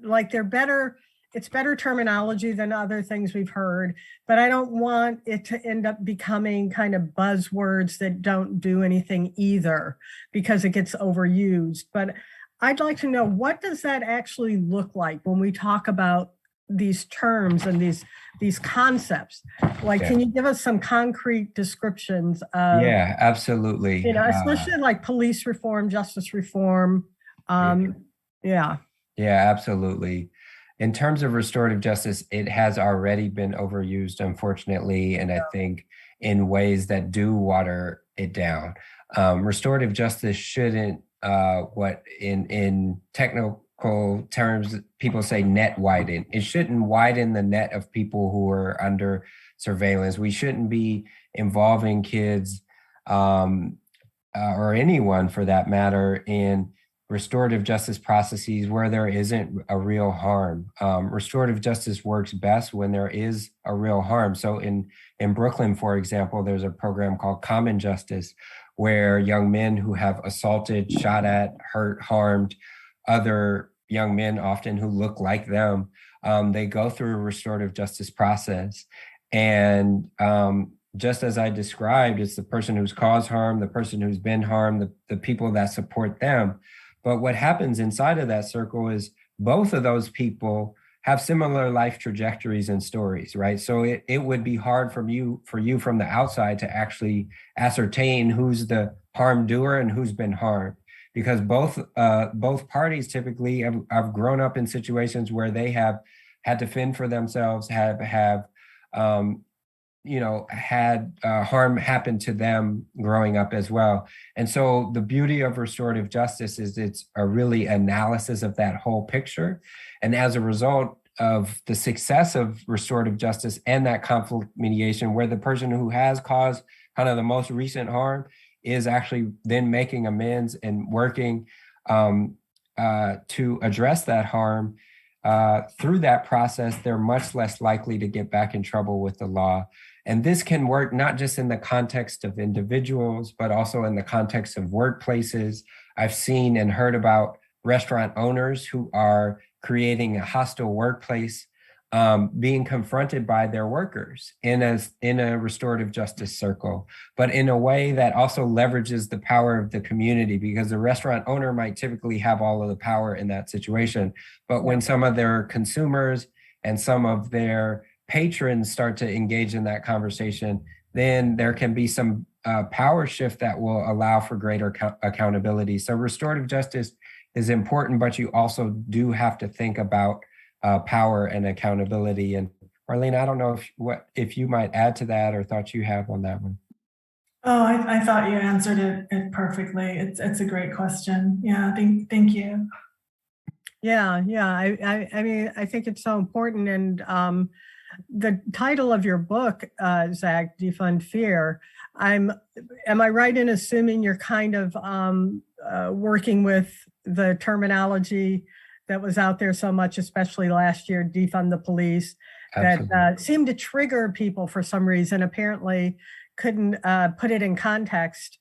like, they're better, it's better terminology than other things we've heard, but I don't want it to end up becoming kind of buzzwords that don't do anything either because it gets overused. But I'd like to know, what does that actually look like when we talk about these terms and these concepts? Like, can you give us some concrete descriptions of? Yeah, absolutely. Especially like police reform, justice reform. Yeah, absolutely. In terms of restorative justice, it has already been overused, unfortunately, and I think in ways that do water it down. Restorative justice shouldn't, what in technical terms, people say net widen. It shouldn't widen the net of people who are under surveillance. We shouldn't be involving kids or anyone for that matter in restorative justice processes where there isn't a real harm. Restorative justice works best when there is a real harm. So in Brooklyn, for example, there's a program called Common Justice, where young men who have assaulted, shot at, hurt, harmed other young men often who look like them. They go through a restorative justice process. And just as I described, it's the person who's caused harm, the person who's been harmed, the people that support them. But what happens inside of that circle is both of those people have similar life trajectories and stories, right? So it would be hard for you from the outside to actually ascertain who's the harm doer and who's been harmed, because both parties typically have grown up in situations where they have had to fend for themselves, have had harm happen to them growing up as well. And so the beauty of restorative justice is it's a really analysis of that whole picture. And as a result of the success of restorative justice and that conflict mediation, where the person who has caused kind of the most recent harm is actually then making amends and working to address that harm, through that process, they're much less likely to get back in trouble with the law. And this can work not just in the context of individuals, but also in the context of workplaces. I've seen and heard about restaurant owners who are creating a hostile workplace, being confronted by their workers in a restorative justice circle, but in a way that also leverages the power of the community, because the restaurant owner might typically have all of the power in that situation. But when some of their consumers and some of their patrons start to engage in that conversation, then there can be some power shift that will allow for greater accountability. So restorative justice is important, but you also do have to think about power and accountability. And Marlene, I don't know if you might add to that or thoughts you have on that one. Oh, I thought you answered it perfectly. It's a great question. Yeah, thank you. Yeah. I mean, I think it's so important. And the title of your book, Zach, Defund Fear, am I right in assuming you're kind of working with the terminology that was out there so much, especially last year, defund the police, that seemed to trigger people for some reason, apparently couldn't put it in context.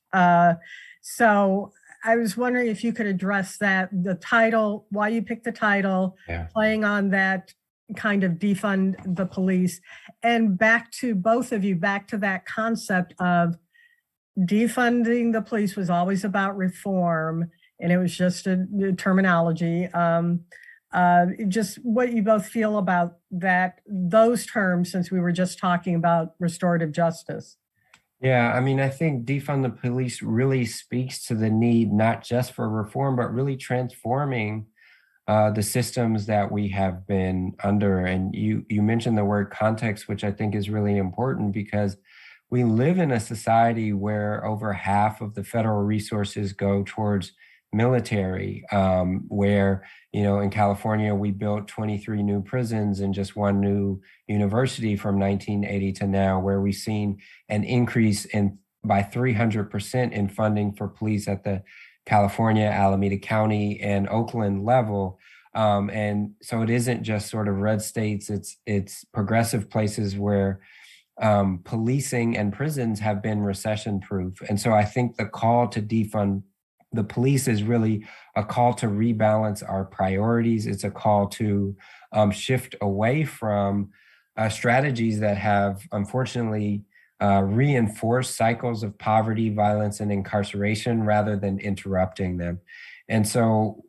So I was wondering if you could address that, the title, why you picked the title, playing on that kind of defund the police, and back to both of you, back to that concept of defunding the police was always about reform, and it was just a terminology. Just what you both feel about those terms, since we were just talking about restorative justice. Yeah, I mean, I think defund the police really speaks to the need not just for reform, but really transforming the systems that we have been under. And you mentioned the word context, which I think is really important, because we live in a society where over half of the federal resources go towards military, where, in California, we built 23 new prisons and just one new university from 1980 to now, where we've seen an increase by 300% in funding for police at the California, Alameda County, and Oakland level. And so it isn't just sort of red states, it's progressive places where policing and prisons have been recession proof. And so I think the call to defund the police is really a call to rebalance our priorities. It's a call to shift away from strategies that have unfortunately reinforced cycles of poverty, violence, and incarceration rather than interrupting them. And so,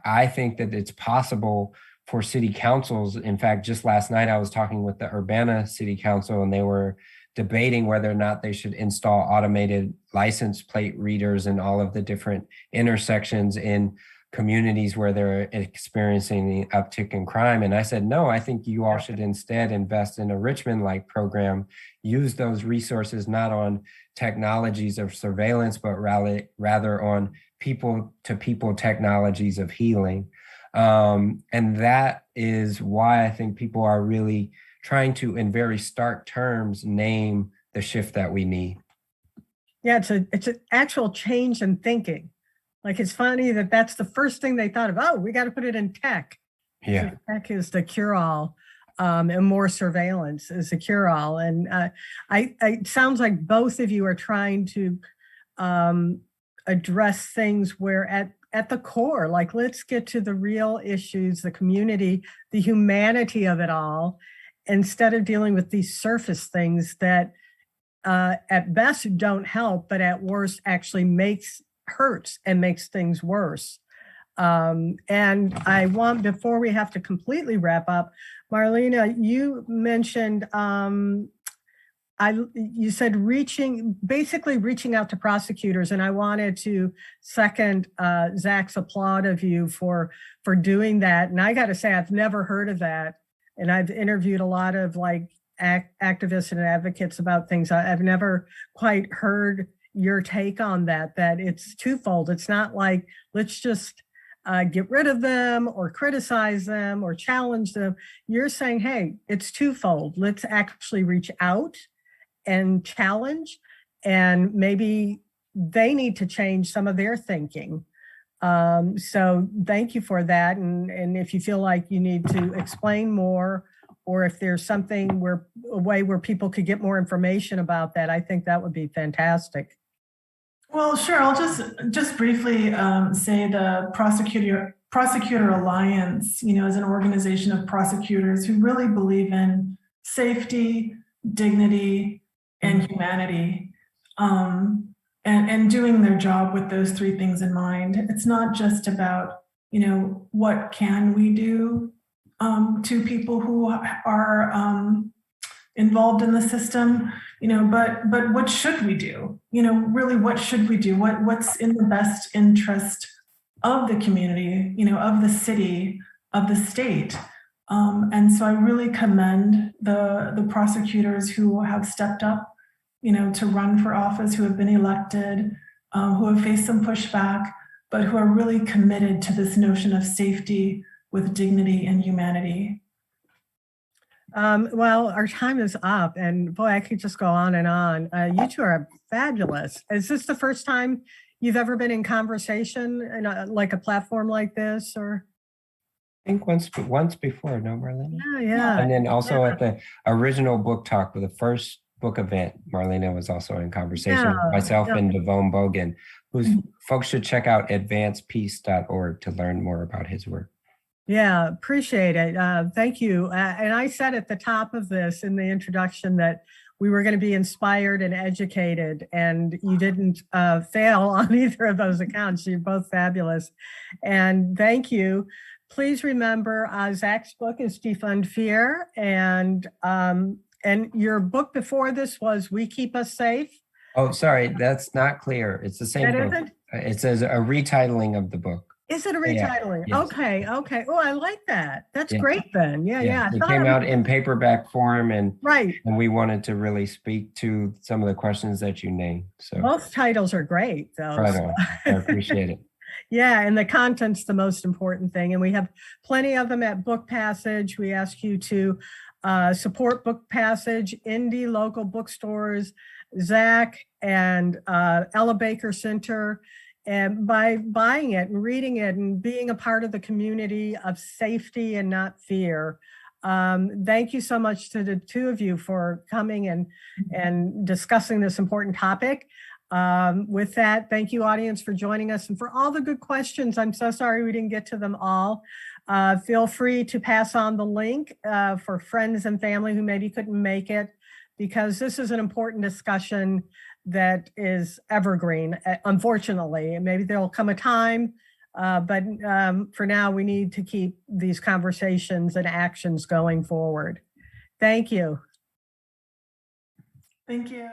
I think that it's possible for city councils. In fact, just last night, I was talking with the Urbana City Council, and they were debating whether or not they should install automated license plate readers in all of the different intersections in communities where they're experiencing the uptick in crime. And I said, no, I think you all should instead invest in a Richmond-like program, use those resources not on technologies of surveillance, but rather on people-to-people technologies of healing. And that is why I think people are really trying to, in very stark terms, name the shift that we need. Yeah, it's an actual change in thinking. Like, it's funny that that's the first thing they thought of. Oh, we got to put it in tech. Yeah, so tech is the cure-all, and more surveillance is the cure-all. And it sounds like both of you are trying to address things where at the core. Like, let's get to the real issues, the community, the humanity of it all, instead of dealing with these surface things that at best don't help, but at worst actually hurts and makes things worse. And I want, before we have to completely wrap up, Marlena, you mentioned, you said basically reaching out to prosecutors, and I wanted to second Zach's applaud of you for doing that. And I got to say, I've never heard of that. And I've interviewed a lot of like activists and advocates about things. I've never quite heard your take on that it's twofold. It's not like, let's just get rid of them or criticize them or challenge them. You're saying, hey, it's twofold. Let's actually reach out and challenge, and maybe they need to change some of their thinking. So thank you for that. And if you feel like you need to explain more, or if there's something a way where people could get more information about that, I think that would be fantastic. Well, sure. I'll just briefly say the Prosecutor Alliance, is an organization of prosecutors who really believe in safety, dignity, and humanity, and doing their job with those three things in mind. It's not just about, what can we do to people who are involved in the system, but what should we do? Really, what should we do? What's in the best interest of the community, of the city, of the state? And so I really commend the prosecutors who have stepped up, to run for office, who have been elected, who have faced some pushback, but who are really committed to this notion of safety with dignity and humanity. Well, our time is up, and boy, I could just go on and on. You two are fabulous. Is this the first time you've ever been in conversation in like a platform like this, or? I think once before, no, Marlena? Yeah. And then also at the original book talk for the first book event, Marlena was also in conversation with myself and Devon Bogan, who's folks should check out advancepeace.org to learn more about his work. Yeah, appreciate it. Thank you. And I said at the top of this in the introduction that we were going to be inspired and educated, and you didn't fail on either of those accounts. You're both fabulous. And thank you. Please remember, Zach's book is Defund Fear, and your book before this was We Keep Us Safe. Oh, sorry, that's not clear. It's the same book. Isn't? It says a retitling of the book. Is it a retitling? Yeah, yes. Okay. Oh, I like that. That's great then. Yeah. It came out in paperback form, and right. And we wanted to really speak to some of the questions that you named. So both titles are great, though. Right on. I appreciate it. Yeah, and the content's the most important thing. And we have plenty of them at Book Passage. We ask you to support Book Passage, indie local bookstores, Zach and Ella Baker Center, and by buying it and reading it and being a part of the community of safety and not fear. Thank you so much to the two of you for coming and discussing this important topic. With that, thank you, audience, for joining us and for all the good questions. I'm so sorry we didn't get to them all. Feel free to pass on the link for friends and family who maybe couldn't make it, because this is an important discussion that is evergreen, unfortunately. Maybe there'll come a time, but for now, we need to keep these conversations and actions going forward. Thank you. Thank you.